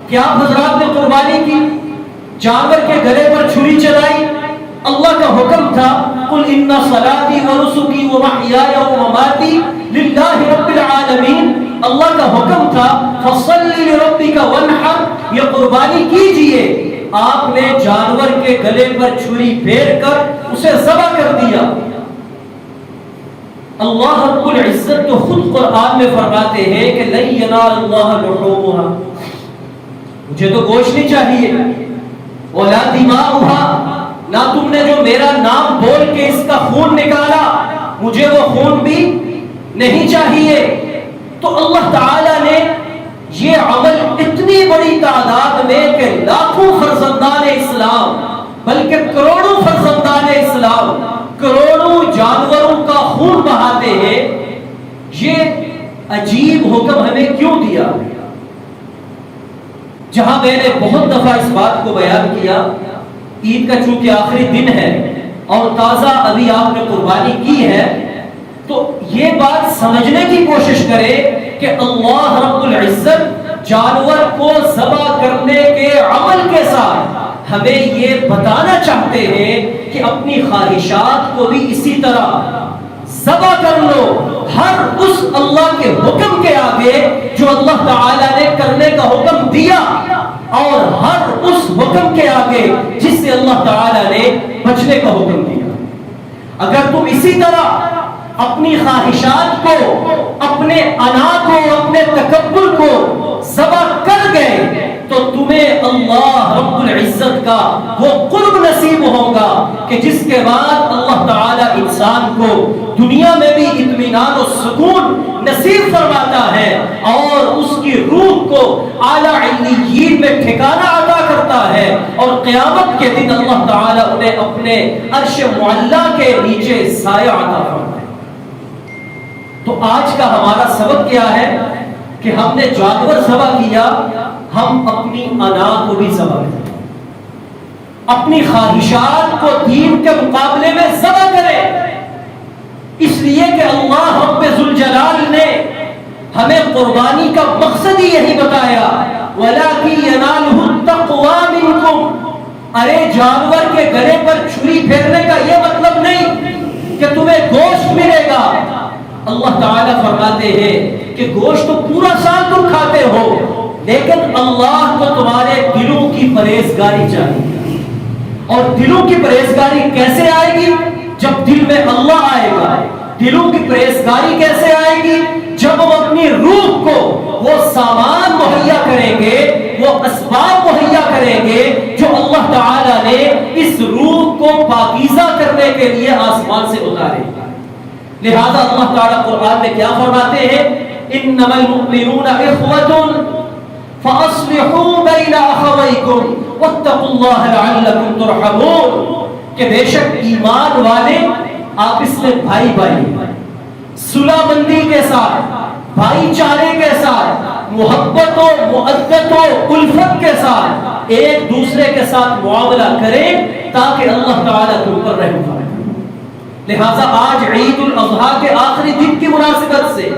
کہ آپ حضرات نے قربانی کی، جانور کے گلے پر چھری چلائی، اللہ کا حکم تھا قل ان صلاتی ونسکی ومحیای ومماتی للہ رب العالمین، اللہ کا حکم تھا فصلی لربک وانحر، یہ قربانی کیجئے۔ آپ نے جانور کے گلے پر چھری پھیر کر اسے ذبح کر دیا۔ اللہ رب العزت تو خود قرآن میں فرماتے ہیں کہ لن ینال اللہ لحومها، مجھے تو گوشت نہیں چاہیے، ولا دماؤها، نہ تم نے جو میرا نام بول کے اس کا خون نکالا مجھے وہ خون بھی نہیں چاہیے۔ تو اللہ تعالی نے یہ عمل اتنی بڑی تعداد میں کہ لاکھوں فرزندان اسلام بلکہ کروڑوں فرزندان اسلام کروڑوں جانوروں کا خون بہاتے ہیں، یہ عجیب حکم ہمیں کیوں دیا؟ جہاں میں نے بہت دفعہ اس بات کو بیان کیا، عید کا چونکہ آخری دن ہے اور تازہ ابھی آپ نے قربانی کی ہے، تو یہ بات سمجھنے کی کوشش کرے کہ اللہ رب العزت جانور کو ذبح کرنے کے عمل کے ساتھ ہمیں یہ بتانا چاہتے ہیں کہ اپنی خواہشات کو بھی اسی طرح ذبح کر لو، ہر اس اللہ کے حکم کے آگے جو اللہ تعالی نے کرنے کا حکم دیا، اور ہر اس حکم کے آگے جس سے اللہ تعالی نے بچنے کا حکم دیا۔ اگر تم اسی طرح اپنی خواہشات کو، اپنے انا کو، اپنے تکبر کو ذبح کر گئے تو تمہیں اللہ رب العزت کا وہ قرب نصیب ہوگا کہ جس کے بعد اللہ تعالی انسان کو دنیا میں بھی اطمینان و سکون نصیب فرماتا ہے اور اس کی روح کو اعلیٰ علیین میں ٹھکانہ عطا کرتا ہے، اور قیامت کے دن اللہ تعالی انہیں اپنے عرش معلیٰ کے نیچے سایہ عطا فرماتا ہے۔ تو آج کا ہمارا سبق کیا ہے کہ ہم نے جانور ذبح کیا، ہم اپنی انا کو بھی ذبح کریں، اپنی خواہشات کو دین کے مقابلے میں ذبح کریں، اس لیے کہ اللہ رب ذوالجلال نے ہمیں قربانی کا مقصد ہی یہی بتایا وَلَٰكِن يَنَالُهُ التَّقْوَىٰ مِنكُمْ، ارے جانور کے گلے پر چھری پھیرنے کا یہ مطلب نہیں کہ تمہیں گوشت ملے گا۔ اللہ تعالیٰ فرماتے ہیں کہ گوشت تو پورا سال تم کھاتے ہو، لیکن اللہ کو تمہارے دلوں کی پرہیزگاری چاہیے، اور دلوں کی پرہیزگاری کیسے آئے گی؟ جب دل میں اللہ آئے گا۔ دلوں کی پرہیزگاری کیسے آئے گی؟ جب ہم اپنی روح کو وہ سامان مہیا کریں گے، وہ اسباب مہیا کریں گے جو اللہ تعالیٰ نے اس روح کو پاکیزہ کرنے کے لیے آسمان سے اتارے۔ لہذا اللہ تعالیٰ قرآن میں کیا فرماتے ہیں؟ انما المؤمنون اخوة فاصلحوا بین اخویکم واتقوا اللہ لعلکم ترحمون، کہ بے شک ایمان والے آپس میں بھائی بھائی صلح بندی کے ساتھ، بھائی چارے کے ساتھ، محبت و مودت و الفت کے ساتھ ایک دوسرے کے ساتھ معاملہ کریں تاکہ اللہ تعالیٰ تم پر رحم فرمائے۔ لہٰذا آج عید الاضحیٰ کے آخری دن کی مناسبت سے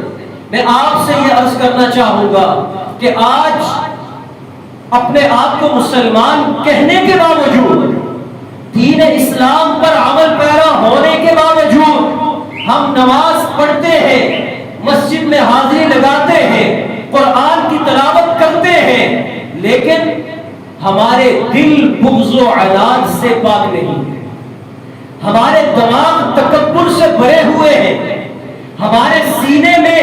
میں آپ سے یہ عرض کرنا چاہوں گا کہ آج اپنے آپ کو مسلمان کہنے کے باوجود، دین اسلام پر عمل پیرا ہونے کے باوجود ہم نماز پڑھتے ہیں، مسجد میں حاضری لگاتے ہیں، قرآن کی تلاوت کرتے ہیں، لیکن ہمارے دل بغض و عناد سے پاک نہیں ہے، ہمارے دماغ تکبر سے بھرے ہوئے ہیں، ہمارے سینے میں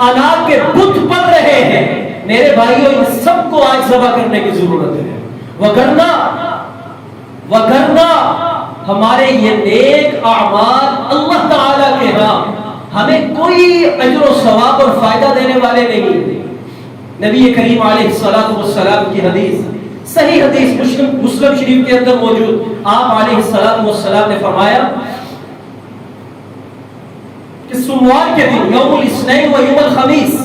انا کے بت پل رہے ہیں۔ میرے بھائیوں، ان سب کو آج ذبح کرنے کی ضرورت ہے، وگرنہ ہمارے یہ نیک اعمال اللہ تعالیٰ کے ہاں ہمیں کوئی اجر و ثواب اور فائدہ دینے والے نہیں۔ نبی کریم علیہ الصلوۃ والسلام کی حدیث، صحیح حدیث مسلم شریف کے اندر موجود، آپ علیہ الصلوۃ والسلام نے فرمایا کہ سوموار کے دن، یوم الاثنین و یوم الخمیس،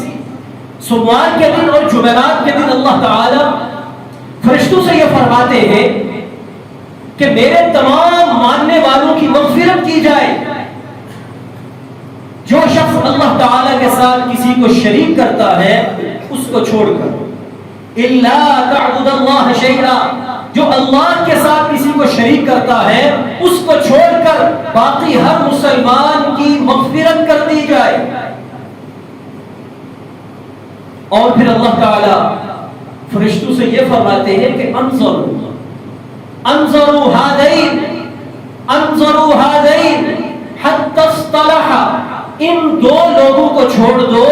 سوموار کے دن اور جمعرات کے دن اللہ تعالی فرشتوں سے یہ فرماتے ہیں کہ میرے تمام ماننے والوں کی مغفرت کی جائے۔ جو شخص اللہ تعالی کے ساتھ کسی کو شریک کرتا ہے اس کو چھوڑ کر، الا تعبد اللہ شیئا، جو اللہ کے ساتھ کسی کو شریک کرتا ہے اس کو چھوڑ کر باقی ہر مسلمان کی مغفرت کر دی جائے۔ اور پھر اللہ تعالی فرشتوں سے یہ فرماتے ہیں کہ انظروا ہذین حتی اصطلحا، ان دو لوگوں کو چھوڑ دو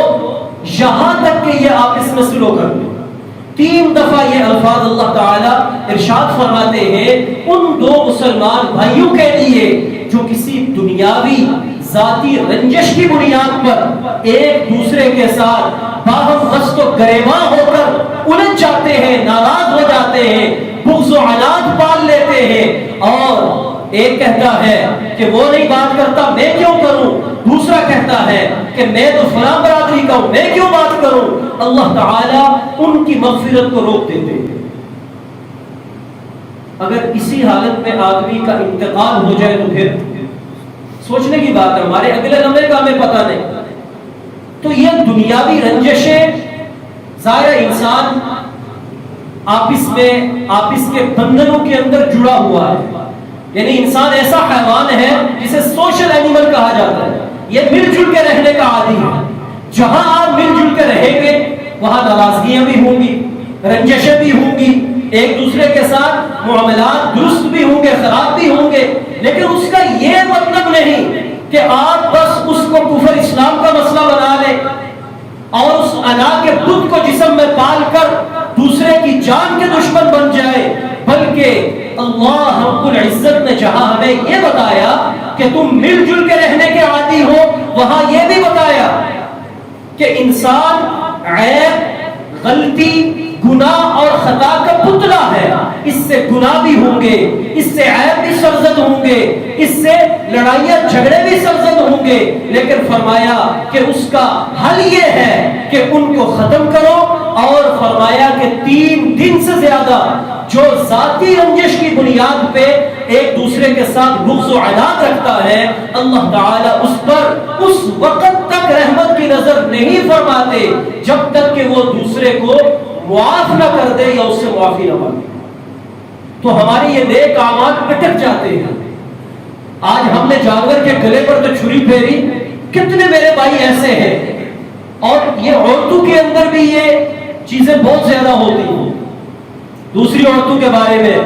یہاں تک کہ یہ آپس میں سلو کر دو۔ 3 دفعہ یہ الفاظ اللہ تعالی ارشاد فرماتے ہیں ان دو مسلمان بھائیوں کے لیے جو کسی دنیاوی ذاتی رنجش کی بنیاد پر ایک دوسرے کے ساتھ باہم دست و گریباں ہو کر الجھ جاتے ہیں، ناراض ہو جاتے ہیں، بغض و عناد پال لیتے ہیں، اور ایک کہتا ہے کہ وہ نہیں بات کرتا میں کیوں کروں، دوسرا کہتا ہے کہ میں تو فلاں برادری کا ہوں میں کیوں بات کروں، اللہ تعالیٰ ان کی مغفرت کو روک دیتے ہیں۔ اگر اسی حالت میں آدمی کا انتقال ہو جائے تو پھر سوچنے کی بات ہے، ہمارے اگلے لمحے کا ہمیں پتہ نہیں۔ تو یہ دنیاوی رنجشیں، ظاہر انسان آپس کے بندھنوں کے اندر جڑا ہوا ہے، یعنی انسان ایسا حیوان ہے جسے سوشل اینیمل کہا جاتا ہے، یہ مل جل کے رہنے کا عادی ہے۔ جہاں آپ مل جل کے رہیں گے وہاں ناراضگیاں بھی ہوں گی، رنجشیں بھی ہوں گی، ایک دوسرے کے ساتھ معاملات درست بھی ہوں گے، خراب بھی ہوں گے، لیکن اس کا یہ مطلب نہیں کہ آپ بس اس کو کفر اسلام کا مسئلہ بنا لیں اور اس انا کے بت کو جسم میں پال کر دوسرے کی جان کے دشمن بن جائے، بلکہ اللہ رب العزت نے جہاں ہمیں یہ بتایا کہ تم مل جل کے رہنے کے عادی ہو، وہاں یہ بھی بتایا کہ انسان عیب، غلطی، گناہ اور خطا کا پتلا ہے، اس سے گناہ بھی ہوں گے، اس سے عیب بھی سرزد ہوں گے، اس سے لڑائیاں جھگڑے بھی سرزد ہوں گے، لیکن فرمایا کہ اس کا حل یہ ہے کہ ان کو ختم کرو، اور فرمایا کہ 3 دن سے زیادہ جو ذاتی رنجش کی بنیاد پہ ایک دوسرے کے ساتھ بغض و عناد رکھتا ہے، اللہ تعالیٰ اس پر اس وقت تک رحمت کی نظر نہیں فرماتے جب تک کہ وہ دوسرے کو معاف نہ کر دے یا اس سے معافی نہ مانگے۔ تو ہماری یہ نیک اعمال اٹک جاتے ہیں۔ آج ہم نے جانور کے گلے پر تو چھری پھیری، کتنے میرے بھائی ایسے ہیں، اور یہ عورتوں کے اندر بھی یہ چیزیں بہت زیادہ ہوتی ہیں۔ دوسری عورتوں کے بارے میں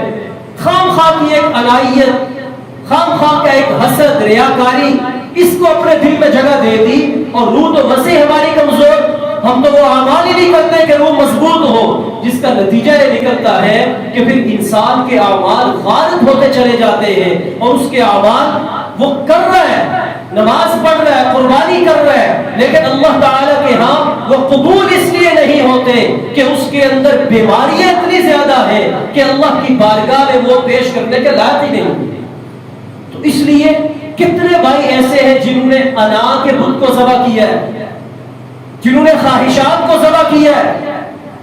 خام خواہ کی ایک عنایت، خام خواہ کا ایک حسد، ریاکاری، اس کو اپنے دل میں جگہ دے دی، اور روح تو ویسے ہماری کمزور، ہم تو وہ اعمال ہی نہیں کرتے کہ روح مضبوط ہو، جس کا نتیجہ یہ نکلتا ہے کہ پھر انسان کے اعمال غارت ہوتے چلے جاتے ہیں، اور اس کے اعمال وہ کر رہا ہے، نماز پڑھ رہا ہے، قربانی کر رہا ہے، لیکن اللہ تعالیٰ کے ہاں وہ قبول اس لیے نہیں ہوتے کہ اس کے اندر بیماریاں اتنی زیادہ ہیں کہ اللہ کی بارگاہ میں وہ پیش کرنے کے لائق ہی نہیں۔ تو اس لیے کتنے بھائی ایسے ہیں جنہوں نے انا کے بت کو ذبح کیا ہے، جنہوں نے خواہشات کو ذبح کیا ہے،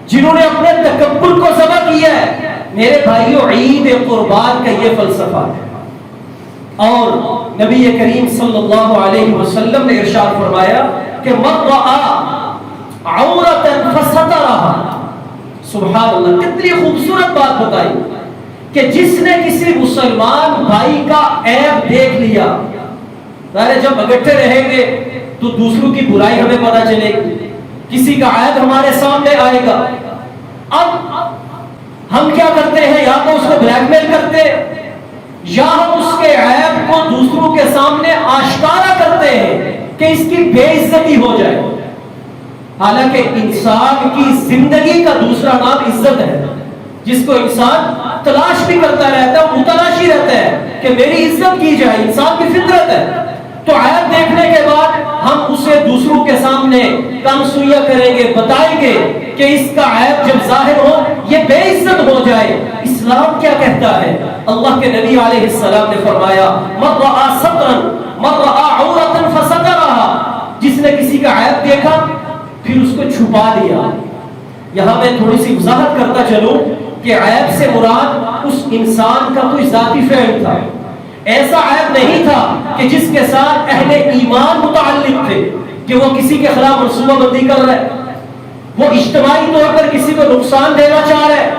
جنہوں نے اپنے تکبر کو ذبح کیا ہے۔ میرے بھائیوں، عید قربان کا یہ فلسفہ ہے، اور نبی کریم صلی اللہ علیہ وسلم نے ارشاد فرمایا کہ من رأى عورة فسترها، سبحان اللہ، کتنی خوبصورت بات بتائی کہ جس نے کسی مسلمان بھائی کا عیب دیکھ لیا، ظاہر جب اکٹھے رہیں گے تو دوسروں کی برائی ہمیں پتہ چلے گی، کسی کا عیب ہمارے سامنے آئے گا۔ اب ہم کیا کرتے ہیں، یا تو اس کو بلیک میل کرتے، یا ہم اس کے عیب کو دوسروں کے سامنے آشکارا کرتے ہیں کہ اس کی بے عزتی ہو جائے۔ حالانکہ انسان کی زندگی کا دوسرا نام عزت ہے، جس کو انسان تلاش بھی کرتا رہتا ہے، متلاشی رہتا ہے کہ میری عزت کی جائے، انسان کی فطرت ہے۔ تو عیب دیکھنے کے بعد ہم اسے دوسروں کے سامنے کم سویا کریں گے، بتائیں گے کہ اس کا عیب جب ظاہر ہو یہ بے عزت ہو جائے۔ اسلام کیا کہتا ہے؟ اللہ کے نبی علیہ السلام نے فرمایا من رأى سترا من رأى عورة فسترها، جس نے کسی کا عیب دیکھا پھر اس کو چھپا دیا۔ یہاں میں تھوڑی سی وضاحت کرتا چلوں کہ عیب سے مراد اس انسان کا کوئی ذاتی فعل تھا، ایسا عیب نہیں تھا کہ جس کے ساتھ اہل ایمان متعلق تھے کہ وہ کسی کے خلاف منصوبہ بندی کر رہے، وہ اجتماعی طور پر کسی کو نقصان دینا چاہ رہا ہے،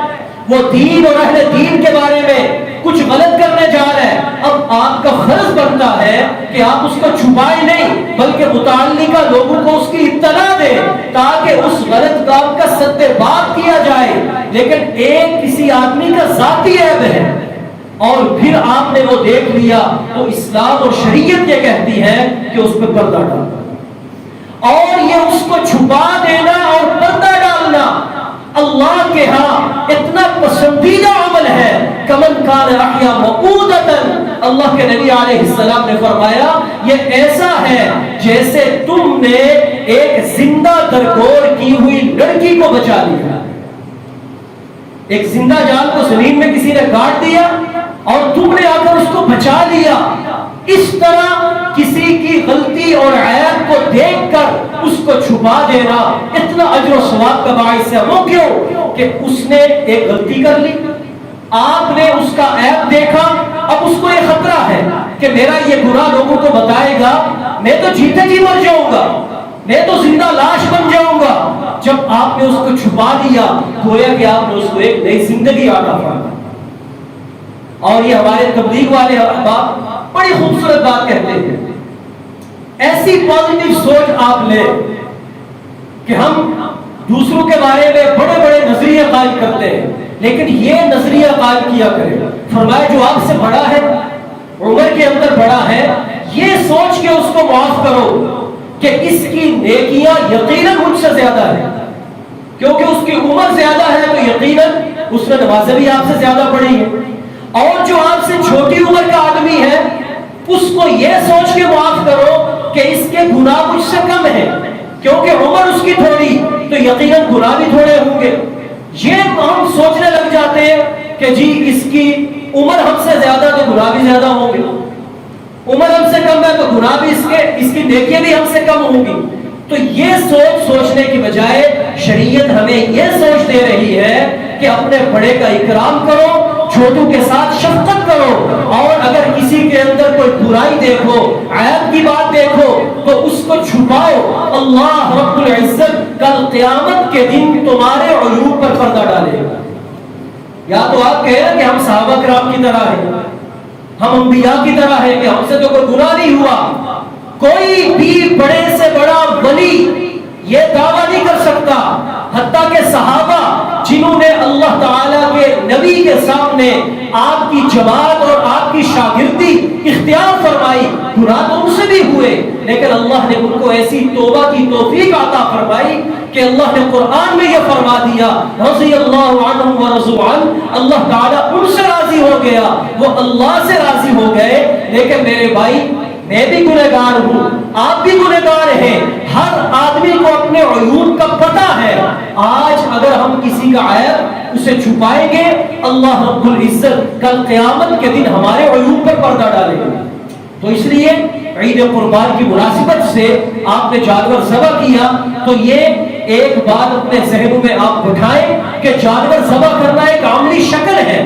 وہ دین اور اہل دین کے بارے میں کچھ غلط کرنے جا رہا ہے، اب آپ کا فرض بنتا ہے کہ آپ اس کو چھپائے نہیں بلکہ متعلقہ لوگوں کو اس کی اطلاع دیں تاکہ اس غلط کام کا سد باب کیا جائے۔ لیکن ایک کسی آدمی کا ذاتی عیب ہے اور پھر آپ نے وہ دیکھ لیا، تو اسلام اور شریعت یہ کہتی ہے کہ اس پہ پردہ ڈالنا، اور یہ اس کو چھپا دینا اور پردہ ڈالنا اللہ کے ہاں اتنا پسندیدہ عمل ہے۔ کمن کان احیا موعودۃ، اللہ کے نبی علیہ السلام نے فرمایا یہ ایسا ہے جیسے تم نے ایک زندہ درگور کی ہوئی لڑکی کو بچا لیا۔ ایک زندہ جان کو زمین میں کسی نے کاٹ دیا اور تم نے آ کر اس کو بچا لیا۔ اس طرح کسی کی غلطی اور عیب کو دیکھ کر اس کو چھپا دینا اتنا اجر و ثواب کا باعث ہے۔ وہ کیوں کہ اس نے ایک غلطی کر لی، آپ نے اس کا عیب دیکھا، اب اس کو یہ خطرہ ہے کہ میرا یہ گناہ لوگوں کو بتائے گا، میں تو جیتے جی مر جاؤں گا، میں تو زندہ لاش بن جاؤں گا۔ جب آپ نے اس کو چھپا دیا گویا کہ آپ نے اس کو ایک نئی زندگی عطا فرمائی۔ اور یہ ہمارے تبلیغ والے احباب بڑی خوبصورت بات کہتے ہیں، ایسی پازیٹیو سوچ آپ لیں کہ ہم دوسروں کے بارے میں بڑے بڑے نظریے قائم کرتے ہیں، لیکن یہ نظریہ قائم کیا کریں، فرمایا جو آپ سے بڑا ہے، عمر کے اندر بڑا ہے، یہ سوچ کے اس کو معاف کرو کہ اس کی نیکیاں یقیناً مجھ سے زیادہ ہے، کیونکہ اس کی عمر زیادہ ہے تو یقیناً اس نے نمازیں بھی آپ سے زیادہ پڑھی ہیں۔ اور جو آپ سے چھوٹی عمر کا آدمی ہے اس کو یہ سوچ کے معاف کرو کہ اس کے گناہ مجھ سے کم ہے، کیونکہ عمر اس کی تھوڑی تو یقیناً گناہ بھی تھوڑے ہوں گے۔ یہ ہم سوچنے لگ جاتے ہیں کہ جی اس کی عمر ہم سے زیادہ تو گناہ بھی زیادہ ہوں گے، عمر ہم سے کم ہے تو گناہ بھی اس کی نیکیاں بھی ہم سے کم ہوں گی۔ تو یہ سوچنے کی بجائے شریعت ہمیں یہ سوچ دے رہی ہے کہ اپنے بڑے کا اکرام کرو، چھوٹوں کے ساتھ شفقت کرو، اور اگر کسی کے اندر کوئی برائی دیکھو، عیب کی بات دیکھو تو اس کو چھپاؤ۔ اللہ رب العزت کل قیامت کے دن تمہارے عیوب پر پردہ ڈالے گا۔ یا تو آپ کہہ رہے کہ ہم صحابہ کرام کی طرح ہیں، ہم انبیاء کی طرح ہیں کہ ہم سے تو کوئی گناہ نہیں ہوا، کوئی بھی بڑے سے بڑا ولی یہ دعویٰ نہیں کر سکتا، حتیٰ کہ صحابہ جنہوں نے اللہ تعالیٰ کے نبی کے سامنے آپ کی جماعت اور آپ کی شاگردی اختیار فرمائی، گناہ تو ان سے بھی ہوئے، لیکن اللہ نے ان کو ایسی توبہ کی توفیق عطا فرمائی کہ اللہ نے قرآن میں یہ فرما دیا رضی اللہ عنہم ورضوا عنہ، اللہ تعالیٰ ان سے راضی ہو گیا، وہ اللہ سے راضی ہو گئے۔ لیکن میرے بھائی میں بھی گنہگار ہوں، آپ بھی گنہگار ہیں، ہر آدمی کو اپنے عیوب کا پتہ ہے۔ آج اگر ہم کسی کا عیب اسے چھپائیں گے، اللہ رب العزت کل قیامت کے دن ہمارے عیوب پر پردہ ڈالے گا۔ تو اس لیے عید قربان کی مناسبت سے آپ نے جانور ذبح کیا تو یہ ایک بات اپنے ذہنوں میں آپ بٹھائیں کہ جانور ذبح کرنا ایک عملی شکل ہے،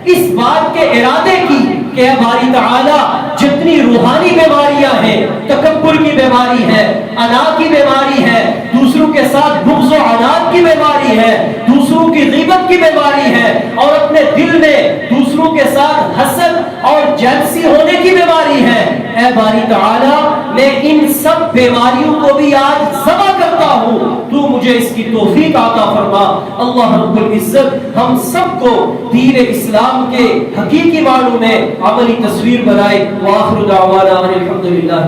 اس بات کے ارادے کی کہ باری تعالیٰ جتنی روحانی بیماریاں ہیں، تکبر کی بیماری ہے، انا کی بیماری ہے، دوسروں کے ساتھ بغض و عناد کی بیماری ہے، دوسروں کی غیبت کی بیماری ہے، اور اپنے دل میں دوسروں کے ساتھ حسد اور جیلسی ہونے کی بیماری ہے، اے باری تعالیٰ میں ان سب بیماریوں کو بھی آج ذبح کرتا ہوں، تو مجھے اس کی توفیق عطا فرما۔ اللہ رب العزت ہم سب کو دین اسلام کے حقیقی معنوں میں عملی تصویر بنائے۔ وآخر دعوانا الحمدللہ۔